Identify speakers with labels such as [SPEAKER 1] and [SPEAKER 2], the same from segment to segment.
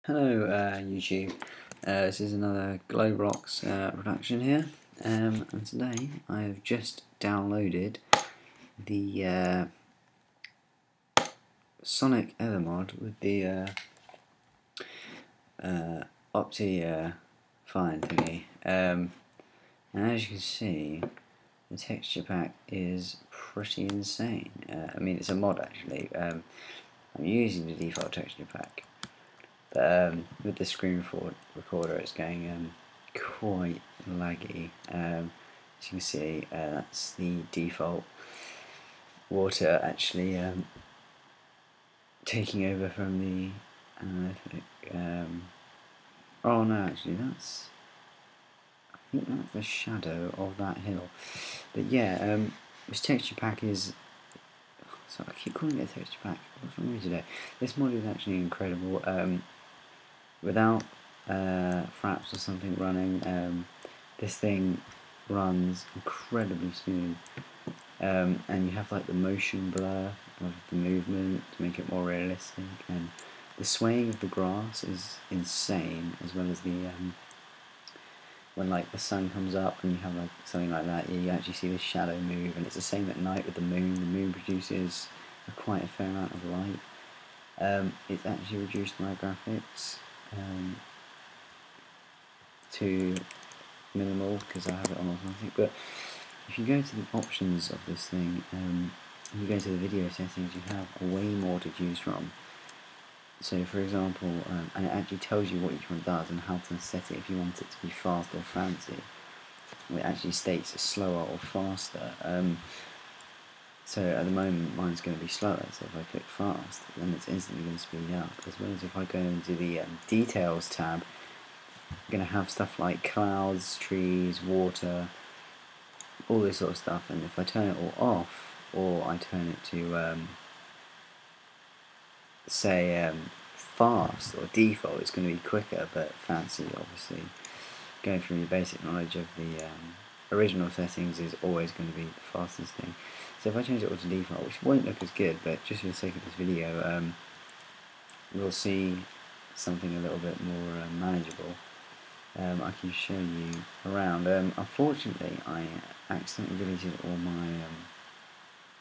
[SPEAKER 1] Hello YouTube, this is another GlowBlocks production here, and today I have just downloaded the Sonic Ever mod with the Opti fine thingy, and as you can see the texture pack is pretty insane. I mean, it's a mod actually. I'm using the default texture pack. But with the screen recorder it's going quite laggy. As you can see, that's the default water actually taking over from the analytic. Oh no, actually I think that's the shadow of that hill. But yeah, this texture pack is... So I keep calling it a texture pack. What's wrong with me today? This mod is actually incredible. Without fraps or something running, this thing runs incredibly smooth, and you have like the motion blur of the movement to make it more realistic, and the swaying of the grass is insane, as well as the when like the sun comes up and you have like something like that, you actually see the shadow move, and it's the same at night with the moon. The moon produces quite a fair amount of light. It's actually reduced my graphics to minimal because I have it on automatic. But if you go to the options of this thing, you go to the video settings, you have way more to choose from. So for example, and it actually tells you what each one does and how to set it if you want it to be fast or fancy. It actually states slower or faster. So at the moment mine's going to be slower, so if I click fast then it's instantly going to speed up, as well as if I go into the details tab, I'm going to have stuff like clouds, trees, water, all this sort of stuff, and if I turn it all off, or I turn it to say fast or default, it's going to be quicker but fancy. Obviously going through your basic knowledge of the original settings is always going to be the fastest thing. So if I change it all to default, which won't look as good, but just for the sake of this video, we'll see something a little bit more manageable. I can show you around. Unfortunately, I accidentally deleted all my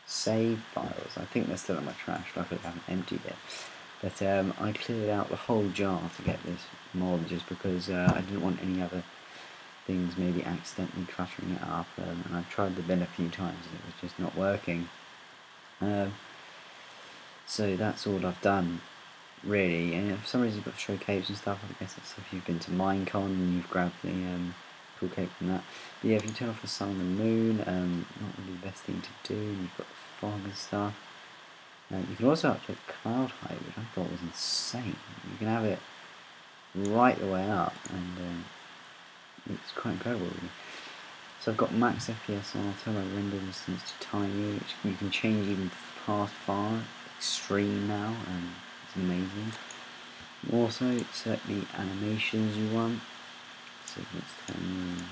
[SPEAKER 1] save files. I think they're still in my trash, luckily I haven't emptied it. But I cleared out the whole jar to get this mod, just because I didn't want any other things maybe accidentally cluttering it up, and I tried the bin a few times and it was just not working. So that's all I've done really, and for some reason you've got to show capes and stuff. I guess that's if you've been to Minecon and you've grabbed the cool cape from that. But yeah, if you turn off the sun and the moon, not really the best thing to do. You've got the fog and stuff. You can also update cloud height, which I thought was insane. You can have it right the way up, and it's quite incredible really. So I've got max FPS on. I'll turn my render distance to tiny, which you can change even past far extreme now, and it's amazing. Also set the animations you want. So let's turn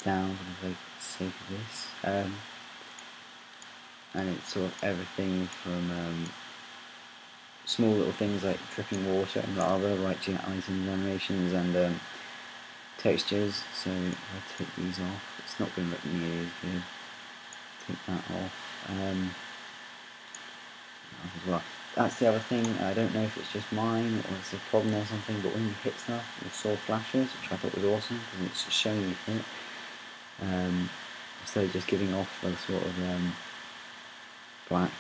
[SPEAKER 1] down for the sake of this. And it's sort of everything from small little things like dripping water and lava, right to items, animations, and textures. So if I take these off, it's not going to look nearly as good. Take that off. As well. That's the other thing. I don't know if it's just mine or it's a problem or something, but when you hit stuff, you saw flashes, which I thought was awesome because it's just showing you hit. Instead of just giving off the sort of black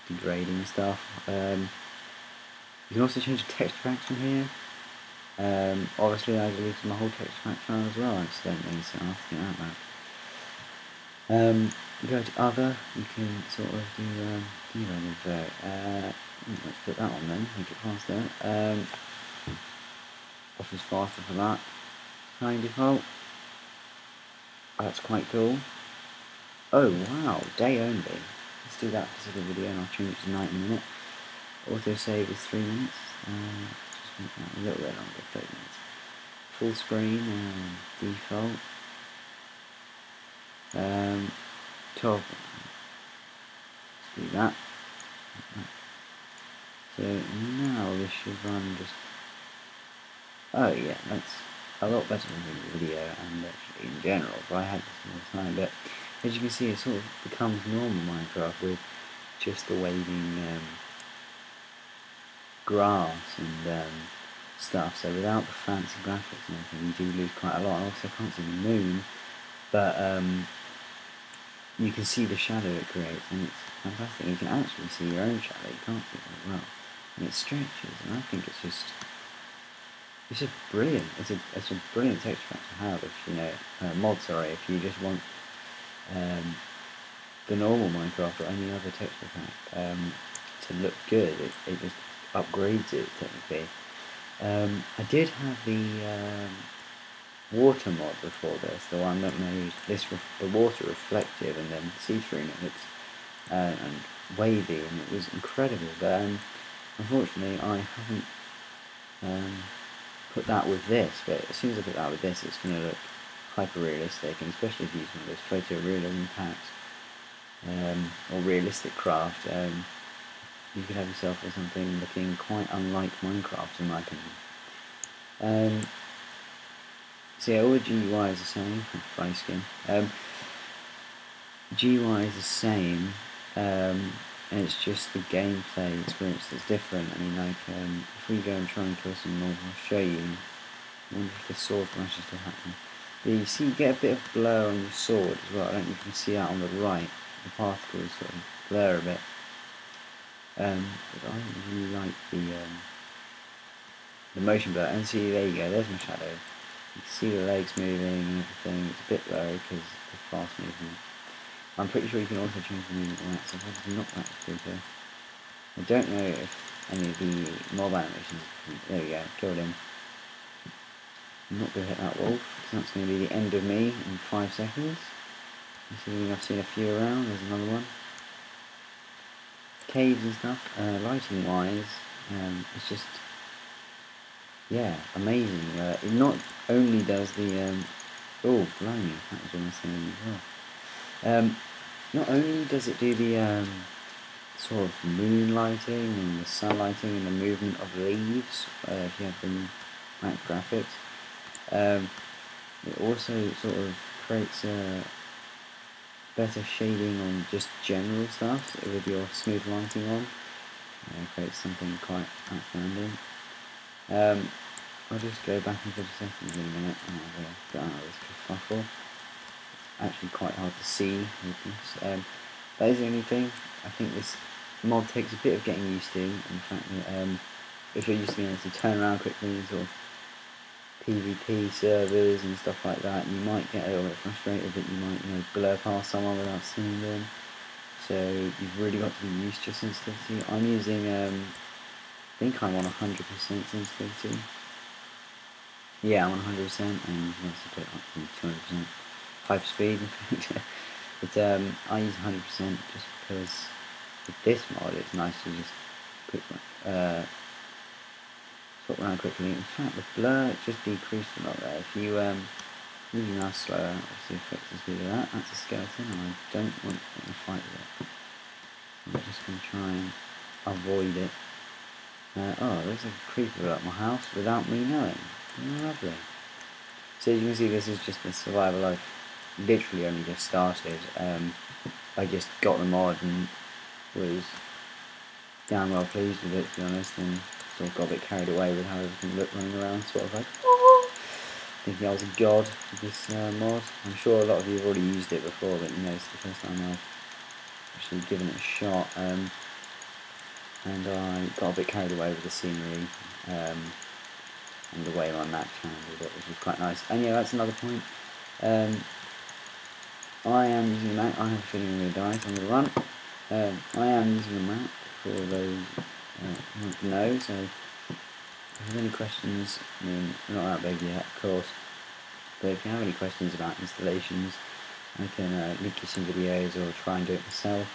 [SPEAKER 1] degrading stuff. You can also change the texture packs from here. Obviously I deleted my whole texture pack file as well accidentally, so I'll have to get that back. You go to other, you can sort of do debug info. Let's put that on then, make it faster. Office faster for that. High default. That's quite cool. Oh wow, day only. Let's do that for the video and I'll change it to night in a minute. Autosave is 3 minutes. Just make that a little bit longer, 30 minutes. Full screen, default. 12. Let's do that. So now this should run just... Oh yeah, that's a lot better than the video and actually in general, but I had this all the time. But as you can see, it sort of becomes normal Minecraft with just the waving grass and stuff. So without the fancy graphics and everything, you do lose quite a lot. And also, I can't see the moon, but you can see the shadow it creates, and it's fantastic. You can actually see your own shadow. You can't see it very well, and it stretches. And I think it's just brilliant. It's a brilliant texture pack to have if you know mod. Sorry, if you just want the normal Minecraft or any other texture pack to look good, it just upgrades it technically. I did have the water mod before this, the one that made the water reflective and then see-through, and it looks and wavy, and it was incredible. But unfortunately, I haven't put that with this. But as soon as I put that with this, it's going to look hyper realistic, and especially if you use one of those photorealism packs or realistic craft, you could have yourself with something looking quite unlike Minecraft, in my opinion. So yeah, all the GUI is the same. Funny skin. GUI is the same, and it's just the gameplay experience that's different. I mean, like, if we go and try and kill some mobs, I'll show you. I wonder if the sword flash is still happening. Yeah, you see, you get a bit of blur on your sword as well. I don't know if you can see that on the right. The particles sort of blur a bit. But I really like the motion blur. And see, there you go. There's my shadow. You can see the legs moving and everything. It's a bit blurry because of the fast movement. I'm pretty sure you can also change the movement on that, so I'm not that good here. I don't know if any of the mob animations... There we go, killed him. I'm not going to hit that wolf, because that's going to be the end of me in 5 seconds. You see, I've seen a few around. There's another one. Caves and stuff, lighting wise, it's just... yeah, amazing. It not only does the... oh, blimey, that was almost saying as well. Not only does it do the sort of moon lighting and the sun lighting and the movement of leaves, if you have the max graphics, it also sort of creates a better shading on just general stuff, so with your smooth lighting on. It creates something quite outstanding. I'll just go back into the settings in a minute and I'll get out of this kerfuffle. Actually quite hard to see with this. That is the only thing. I think this mod takes a bit of getting used to, in fact that if you're used to being able to turn around quickly and sort of PvP servers and stuff like that, you might get a little bit frustrated that you might, you know, blur past someone without seeing them. So you've really got to be used to your sensitivity. I'm using, I think I'm on 100% sensitivity. Yeah, I'm on 100%, and let's put it up to 200% hyperspeed. But I use 100% just because with this mod it's nice to just quick swap around quickly. In fact, the blur just decreased a lot there. If you move your mouse slower, obviously affects the speed of that. That's a skeleton, and I don't want to get in a fight with it. I'm just going to try and avoid it. Oh, it looks like a creeper at my house without me knowing. Lovely. So as you can see, this is just a survival I've literally only just started. I just got the mod and was damn well pleased with it, to be honest, and sort of got a bit carried away with how everything looked running around, sort of like, oh, thinking I was a god with this mod. I'm sure a lot of you have already used it before, but you know, it's the first time I've actually given it a shot, and I got a bit carried away with the scenery and the way my Mac handled it, which was quite nice. And yeah, that's another point. I am using the Mac. I have a feeling I'm going to die, so I'm going to run. I am using the Mac for those who want to know. So if you have any questions, I mean, we're not that big yet, of course. But if you have any questions about installations, I can link you some videos or try and do it myself.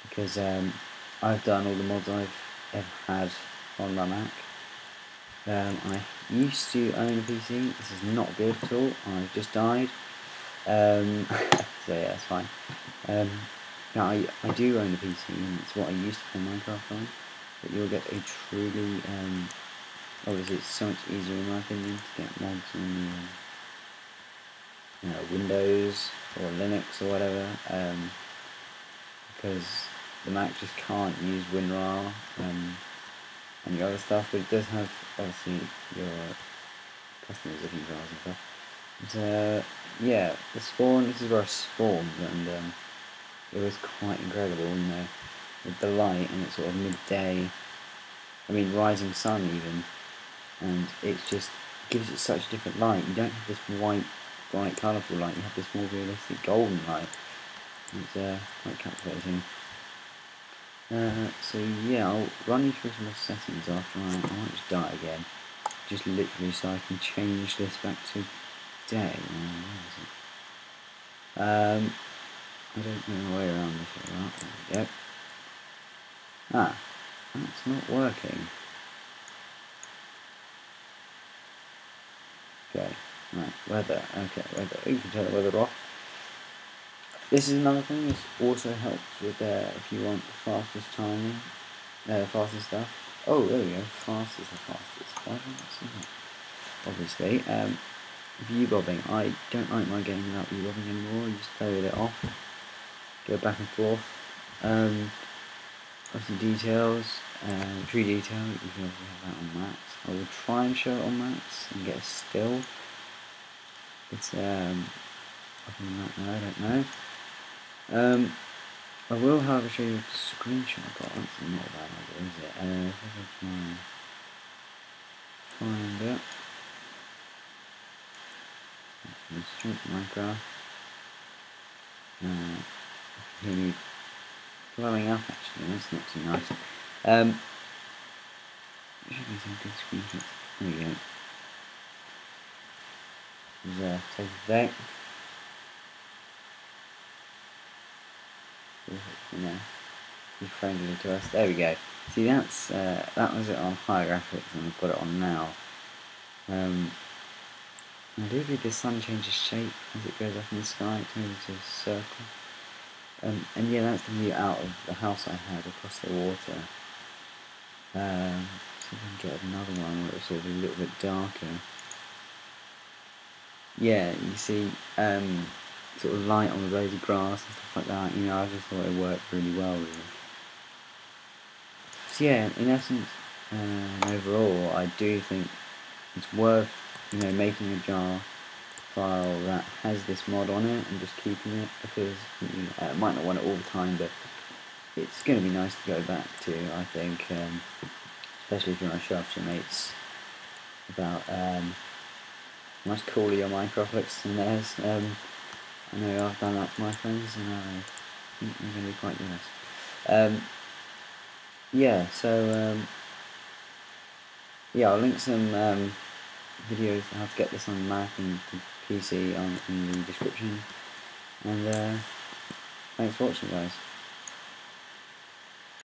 [SPEAKER 1] Because I've done all the mods I've ever had on my Mac. I used to own a PC. This is not good at all. I've just died. So yeah, that's fine. Now I do own a PC, and it's what I used to play Minecraft on. but you'll get a truly, obviously it's so much easier in my opinion to get mods on the Windows or Linux or whatever, because the Mac just can't use WinRAR and your other stuff, but it does have obviously your custom zipping files and stuff. But, yeah, the spawn, this is where I spawned, and it was quite incredible, you know, with the light, and it's sort of midday, I mean rising sun even, and it's just gives it such a different light. You don't have this white, bright, colourful light, you have this more realistic golden light. It's quite captivating. So yeah, I'll run you through some more settings after I might just die again, just literally so I can change this back to day. Where is it? I don't know the way around this. There we go. Ah, that's not working. Okay, right, weather. Okay, weather. You can turn the weather off. This is another thing. This also helps with if you want fastest timing, fastest stuff. Oh, there we go. Fast is the fastest. Why don't I see that? Obviously, U-bobbing. I don't like my game without U-bobbing anymore. I just play with it off, go back and forth. Obviously details, tree detail. You can also have that on max. I will try and show it on max and get a still. It's other than that, no, I don't know. I will, however, show you a screenshot I got. That's not a bad idea, is it? If I try and find it. Strength Minecraft. Hear me blowing up actually, that's not too nice. There should be some good screenshots. There we go. This is take a day. You know, be friendly to us. There we go. See, that's that was it on high graphics, and I've got it on now. I do believe the sun changes shape as it goes up in the sky. It turns into a circle. And yeah, that's the view out of the house I had across the water. See if I can get another one where it's sort of a little bit darker. Yeah, you see sort of light on the blades of grass and stuff like that. You know, I just thought it worked really well with it. So yeah, in essence, overall, I do think it's worth, you know, making a jar file that has this mod on it and just keeping it, because you know, might not want it all the time, but it's going to be nice to go back to, I think, especially if you want to show off to your mates about how much cooler your Minecraft looks than theirs. I know I've done that to my friends, and I think they're going to be quite nice. Yeah, so yeah, I'll link some videos on how to get this on Mac and PC in the description, and thanks for watching, guys.